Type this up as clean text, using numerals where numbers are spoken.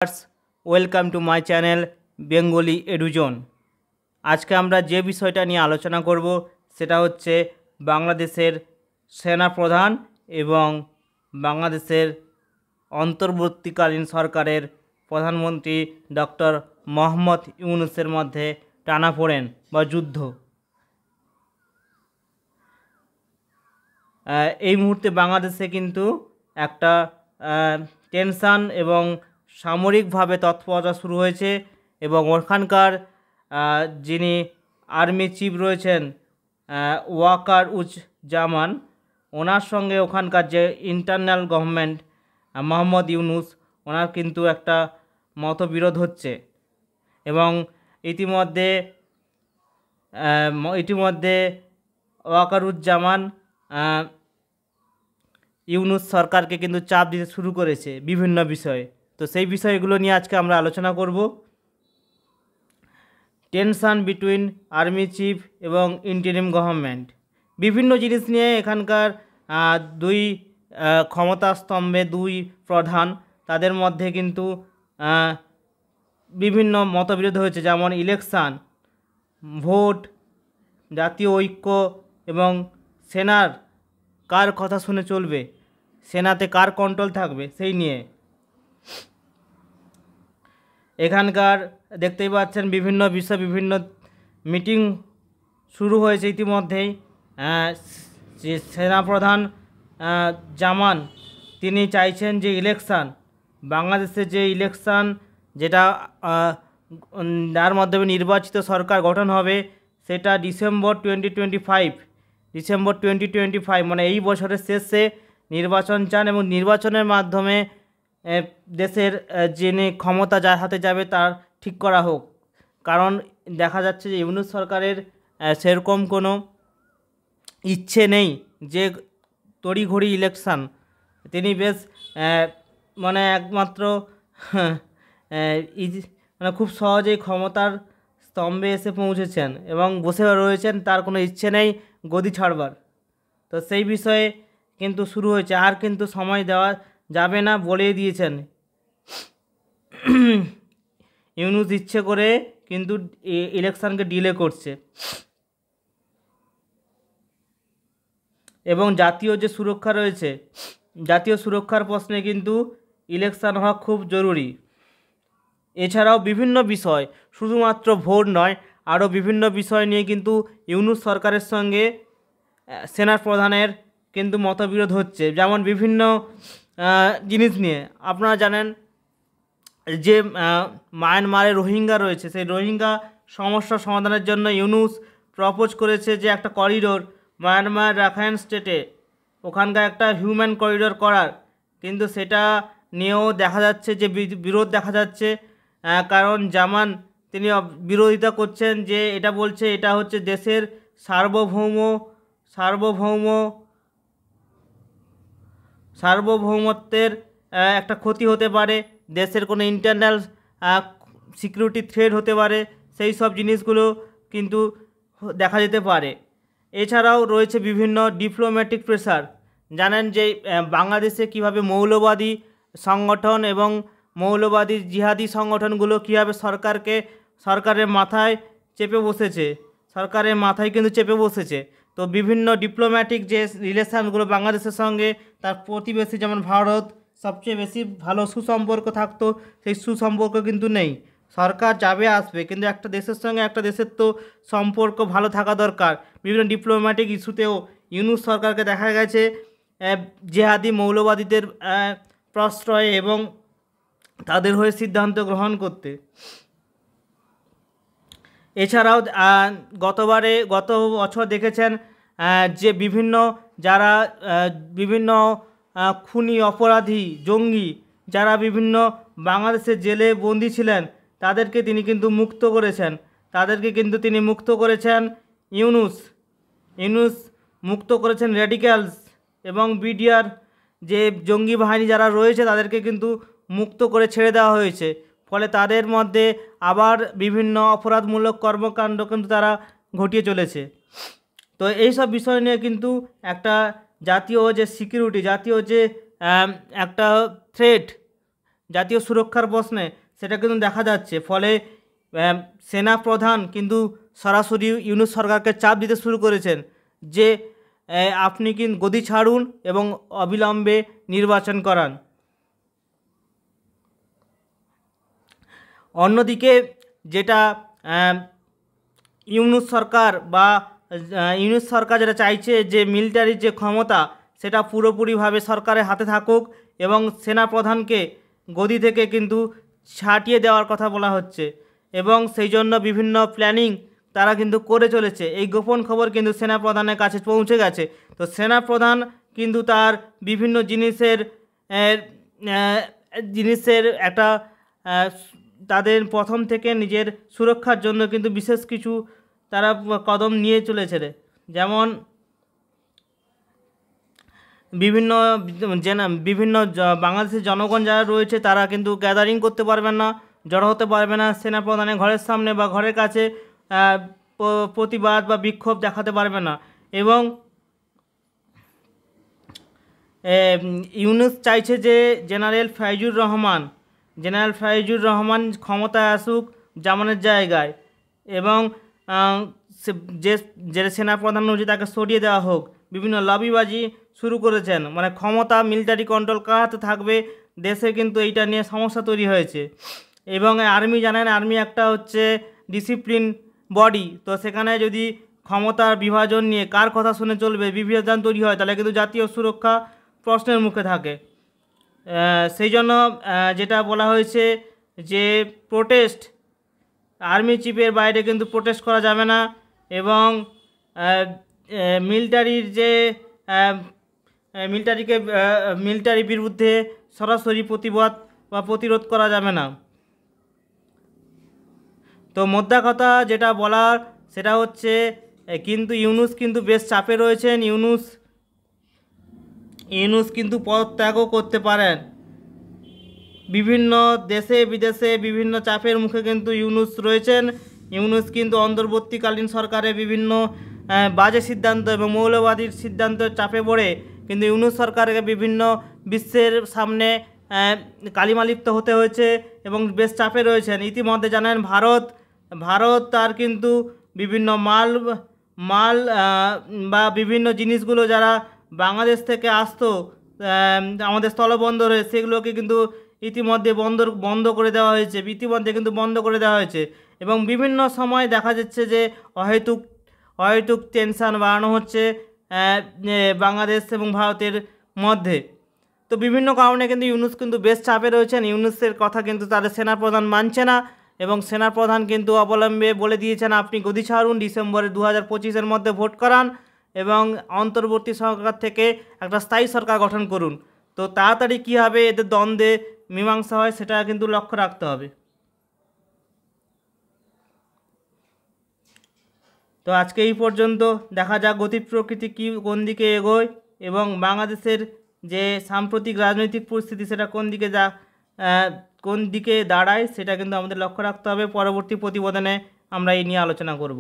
Welcome to my channel Bengali Eduzone. আজকে আমরা যে বিষয়টা নিয়ে আলোচনা করব সেটা হচ্ছে বাংলাদেশের সেনাপ্রধান এবং বাংলাদেশের অন্তর্বর্তীকালীন সরকারের প্রধানমন্ত্রী ডক্টর মোহাম্মদ ইউনূসের মধ্যে টানাপোড়েন বা যুদ্ধ। এই মুহূর্তে বাংলাদেশে কিন্তু একটা টেনশান এবং সামরিকভাবে তৎপরতা শুরু হয়েছে এবং ওখানকার যিনি আর্মি চিফ রয়েছেন ওয়াকারুজ্জামান, ওনার সঙ্গে ওখানকার যে ইন্টারনাল গভর্নমেন্ট মোহাম্মদ ইউনূস, ওনার কিন্তু একটা মতবিরোধ হচ্ছে এবং ইতিমধ্যে ওয়াকারুজ্জামান ইউনূস সরকারকে কিন্তু চাপ দিতে শুরু করেছে বিভিন্ন বিষয়ে। তো সেই বিষয়গুলো নিয়ে আজকে আমরা আলোচনা করব। টেনশন বিটুইন আর্মি চিফ এবং ইন্টারিম গভর্নমেন্ট, বিভিন্ন জিনিস নিয়ে এখানকার দুই ক্ষমতা স্তম্ভে দুই প্রধান, তাদের মধ্যে কিন্তু বিভিন্ন মতবিরোধ হয়েছে, যেমন ইলেকশান, ভোট, জাতীয় ঐক্য এবং সেনার কার কথা শুনে চলবে, সেনাতে কার কন্ট্রোল থাকবে সেই নিয়ে। এখানকার দেখতেই পাচ্ছেন বিভিন্ন বিষয়, বিভিন্ন মিটিং শুরু হয়েছে ইতিমধ্যেই। যে সেনাপ্রধান জামান, তিনি চাইছেন যে বাংলাদেশে যে ইলেকশান যেটা যার মাধ্যমে নির্বাচিত সরকার গঠন হবে, সেটা ডিসেম্বর 2025 মানে এই বছরের শেষে নির্বাচন চান এবং নির্বাচনের মাধ্যমে দেশের যিনি ক্ষমতা যার হাতে যাবে তার ঠিক করা হোক। কারণ দেখা যাচ্ছে যে ইউনূস সরকারের সেরকম কোনো ইচ্ছে নেই যে তড়িঘড়ি ইলেকশান। তিনি বেশ একমাত্র মানে খুব সহজেই ক্ষমতার স্তম্ভে এসে পৌঁছেছেন এবং বসে রয়েছেন, তার কোনো ইচ্ছে নেই গদি ছাড়বার। তো সেই বিষয়ে কিন্তু শুরু হয়েছে, আর কিন্তু সময় দেওয়া যাবে না বলেই দিয়েছেন। ইউনূস ইচ্ছে করে কিন্তু ইলেকশানকে ডিলে করছে এবং জাতীয় যে সুরক্ষা রয়েছে, জাতীয় সুরক্ষার প্রশ্নে কিন্তু ইলেকশান হওয়া খুব জরুরি। এছাড়াও বিভিন্ন বিষয়, শুধুমাত্র ভোট নয়, আরও বিভিন্ন বিষয় নিয়ে কিন্তু ইউনূস সরকারের সঙ্গে সেনার প্রধানের কিন্তু মতবিরোধ হচ্ছে, যেমন বিভিন্ন জিনিস নিয়ে। আপনারা জানেন যে মায়ানমারে রোহিঙ্গা রয়েছে, সেই রোহিঙ্গা সমস্যা সমাধানের জন্য ইউনূস প্রপোজ করেছে যে একটা করিডোর মায়ানমার রাখাইন স্টেটে, ওখানকার একটা হিউম্যান করিডোর করার, কিন্তু সেটা নিয়েও দেখা যাচ্ছে যে বিরোধ দেখা যাচ্ছে। কারণ জামান তিনি বিরোধিতা করছেন, যে এটা বলছে এটা হচ্ছে দেশের সার্বভৌমত্বের একটা ক্ষতি হতে পারে, দেশের কোনো ইন্টারনাল সিকিউরিটি থ্রেট হতে পারে, সেই সব জিনিসগুলো কিন্তু দেখা যেতে পারে। এছাড়াও রয়েছে বিভিন্ন ডিপ্লোম্যাটিক প্রেসার। জানেন যে বাংলাদেশে কিভাবে মৌলবাদী সংগঠন এবং মৌলবাদী জিহাদি সংগঠনগুলো কীভাবে সরকারের মাথায় কিন্তু চেপে বসেছে। তো বিভিন্ন ডিপ্লোম্যাটিক যে রিলেশানগুলো বাংলাদেশের সঙ্গে তার প্রতিবেশী যেমন ভারত সবচেয়ে বেশি ভালো সুসম্পর্ক থাকতো, সেই সুসম্পর্ক কিন্তু নেই। সরকার যাবে আসবে, কিন্তু একটা দেশের সঙ্গে একটা দেশের তো সম্পর্ক ভালো থাকা দরকার। বিভিন্ন ডিপ্লোম্যাটিক ইস্যুতেও ইউনূস সরকারকে দেখা গেছে জেহাদি মৌলবাদীদের প্রশ্রয় এবং তাদের হয়ে সিদ্ধান্ত গ্রহণ করতে। এছাড়াও গত বছর দেখেছেন যে বিভিন্ন খুনি অপরাধী জঙ্গি যারা বিভিন্ন বাংলাদেশের জেলে বন্দী ছিলেন, তাদেরকে তিনি কিন্তু মুক্ত করেছেন ইউনূস মুক্ত করেছেন র্যাডিক্যালস এবং বিডিআর যে জঙ্গি বাহিনী যারা রয়েছে তাদেরকে কিন্তু মুক্ত করে ছেড়ে দেওয়া হয়েছে। ফলে তাদের মধ্যে আবার বিভিন্ন অপরাধমূলক কর্মকাণ্ড কিন্তু তারা ঘটিয়ে চলেছে। তো এই সব বিষয় নিয়ে কিন্তু একটা জাতীয় যে সিকিউরিটি, জাতীয় যে একটা থ্রেট, জাতীয় সুরক্ষার প্রশ্নে সেটা কিন্তু দেখা যাচ্ছে। ফলে সেনা প্রধান কিন্তু সরাসরি ইউনূস সরকারকে চাপ দিতে শুরু করেছেন যে আপনি কিন্তু গদি ছাড়ুন এবং অবিলম্বে নির্বাচন করান। অন্যদিকে যেটা ইউনূস সরকার যেটা চাইছে যে মিলিটারির যে ক্ষমতা সেটা পুরোপুরিভাবে সরকারের হাতে থাকুক এবং সেনা প্রধানকে গদি থেকে কিন্তু ছাঁটিয়ে দেওয়ার কথা বলা হচ্ছে এবং সেই জন্য বিভিন্ন প্ল্যানিং তারা কিন্তু করে চলেছে। এই গোপন খবর কিন্তু সেনা প্রধানের কাছে পৌঁছে গেছে। তো সেনা প্রধান কিন্তু তার বিভিন্ন জিনিসের একটা তাদের প্রথম থেকে নিজের সুরক্ষার জন্য কিন্তু বিশেষ কিছু তারা কদম নিয়ে চলেছে। যেমন বিভিন্ন বাংলাদেশের জনগণ যারা রয়েছে তারা কিন্তু গ্যাদারিং করতে পারবেন না, জড়ো হতে পারবে না, সেনা প্রধানের ঘরের সামনে বা ঘরের কাছে প্রতিবাদ বা বিক্ষোভ দেখাতে পারবে না। এবং ইউনূস চাইছে যে জেনারেল ফাইজুর রহমান ক্ষমতায় আসুক জামানের জায়গায় এবং যে সেনাপ্রধান রয়েছে তাকে সরিয়ে দেওয়া হোক। বিভিন্ন লবিবাজি শুরু করেছেন, মানে ক্ষমতা মিলিটারি কন্ট্রোল কার হাতে থাকবে, দেশে কিন্তু এইটা নিয়ে সমস্যা তৈরি হয়েছে। এবং আর্মি জানেন, আর্মি একটা হচ্ছে ডিসিপ্লিন বডি, তো সেখানে যদি ক্ষমতার বিভাজন নিয়ে কার কথা শুনে চলবে বিভাজন তৈরি হয় তাহলে কিন্তু জাতীয় সুরক্ষা প্রশ্নের মুখে থাকে। সেই জন্য যেটা বলা হয়েছে যে প্রোটেস্ট আর্মি চিফের বাইরে কিন্তু প্রোটেস্ট করা যাবে না এবং মিলিটারির বিরুদ্ধে সরাসরি প্রতিবাদ বা প্রতিরোধ করা যাবে না। তো মোদ্দা কথা যেটা বলার সেটা হচ্ছে কিন্তু ইউনূস কিন্তু বেশ চাপে রয়েছেন। ইউনূস কিন্তু পদত্যাগও করতে পারেন। বিভিন্ন দেশে বিদেশে বিভিন্ন চাপের মুখে কিন্তু ইউনূস রয়েছেন। ইউনূস কিন্তু অন্তর্বর্তীকালীন সরকারের বিভিন্ন বাজে সিদ্ধান্ত এবং মৌলবাদীর সিদ্ধান্তের চাপে পড়ে কিন্তু ইউনূস সরকারকে বিভিন্ন বিশ্বের সামনে কালিমালিপ্ত হতে হয়েছে এবং বেশ চাপে রয়েছেন। ইতিমধ্যে জানেন ভারত তার কিন্তু বিভিন্ন মাল বা বিভিন্ন জিনিসগুলো যারা বাংলাদেশ থেকে আসতো আমাদের স্থলবন্দরে, সেগুলোকে কিন্তু ইতিমধ্যে বন্ধ করে দেওয়া হয়েছে এবং বিভিন্ন সময় দেখা যাচ্ছে যে অহেতুক টেনশান বাড়ানো হচ্ছে বাংলাদেশ এবং ভারতের মধ্যে। তো বিভিন্ন কারণে কিন্তু ইউনূস কিন্তু বেশ চাপে রয়েছেন। ইউনূসের কথা কিন্তু তাদের সেনাপ্রধান মানছে না এবং সেনাপ্রধান কিন্তু অবলম্বে বলে দিয়েছেন আপনি গদি ছাড়ুন, ডিসেম্বরে 2025-এর মধ্যে ভোট করান এবং অন্তর্বর্তী সরকার থেকে একটা স্থায়ী সরকার গঠন করুন। তো তাড়াতাড়ি কী হবে এদের দ্বন্দ্বে মীমাংসা হয় সেটা কিন্তু লক্ষ্য রাখতে হবে। তো আজকে এই পর্যন্ত, দেখা যাক গতি প্রকৃতি কোন দিকে এগোয় এবং বাংলাদেশের যে সাম্প্রতিক রাজনৈতিক পরিস্থিতি সেটা কোন দিকে দাঁড়ায় সেটা কিন্তু আমাদের লক্ষ্য রাখতে হবে। পরবর্তী প্রতিবেদনে আমরা এই নিয়ে আলোচনা করব।